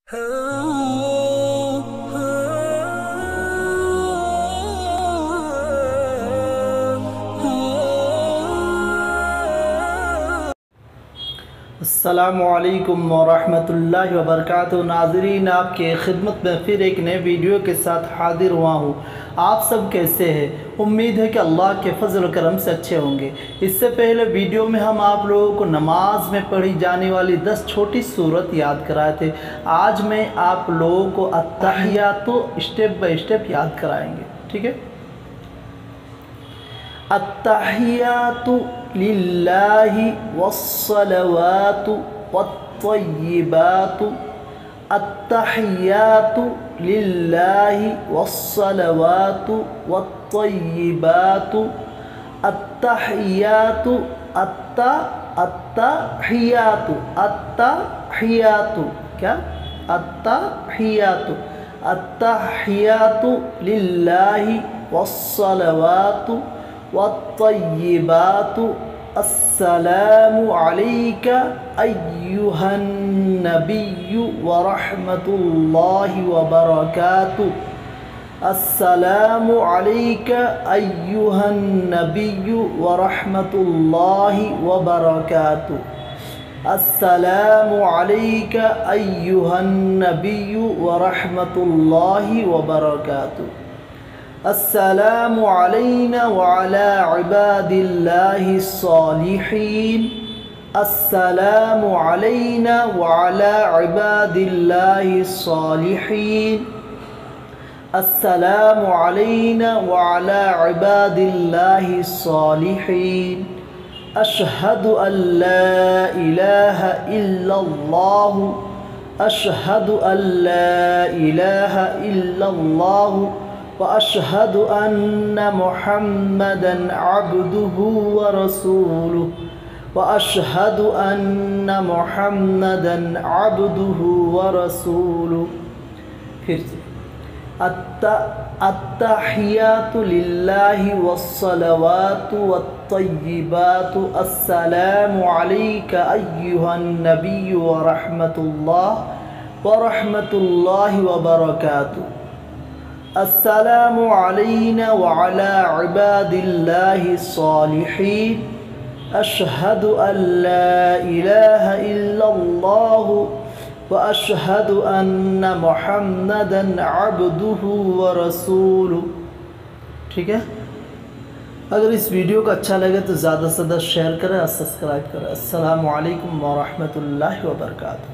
अस्सलामुअलैकुम वरहमतुल्लाहि वबरकातुहू। नाज़रीन, आपके खिदमत में फिर एक नए वीडियो के साथ हाजिर हुआ हूँ। आप सब कैसे हैं? उम्मीद है कि अल्लाह के फजल करम से अच्छे होंगे। इससे पहले वीडियो में हम आप लोगों को नमाज में पढ़ी जाने वाली 10 छोटी सूरत याद कराए थे। आज मैं आप लोगों को अत्तहियातु स्टेप बाय स्टेप याद कराएंगे, ठीक है। अत्तहियातु लिल्लाहि वस्सलवातु वत्तय्यिबातु। अत्तहियातु लिल्लाहि वस्सलवातु वत्तय्यिबातु। अत्तहियातु अत्तहियातु अत्तहियातु क्या अत्तहियातु अत्तहियातु लिल्लाहि वस्सलवातु वत्तय्यिबातु। अस्सलामु अलैका अय्युहन नबिय्यु व रहमतुल्लाहि व बरकातुहू। अस्सलामु अलैका अय्युहन नबिय्यु व रहमतुल्लाहि व बरकातुहू। अस्सलामु अलैका अय्युहन नबिय्यु व रहमतुल्लाहि व बरकातुहू। अस्सलामु अलैना व अला इबादिल्लाहि स्सालिहीन। अस्सलामु अलैना व अला इबादिल्लाहि स्सालिहीन। अस्सलामु अलैना व अला इबादिल्लाहि स्सालिहीन। अशहदु अल्ला इलाहा इल्लल्लाहु अशहदु अल्ला इलाहा इल्लल्लाहु व अशहदु अन्न मुहम्मदन अब्दुहु व रसूलुहु व अशहदु अन्न मुहम्मदन अब्दुहु व रसूलुहु। फिर से अत्तहियातु लिल्लाहि वस्सलवातु वत्तय्यिबातु। अस्सलामु अलैका अय्युहन नबिय्यु व रहमतुल्लाहि व बरकातुहू। अस्सलामु अलैना व अला इबादिल्लाहि स्सालिहीन। अशहदु अल्ला इलाहा इल्लल्लाहु व अशहदु अन्न मुहम्मदन अब्दुहु व रसूलुहु। ठीक है। अगर इस वीडियो को अच्छा लगे तो ज़्यादा से ज़्यादा शेयर करें और सब्सक्राइब करें। अस्सलामु अलैकुम व रहमतुल्लाहि व बरकातुहू।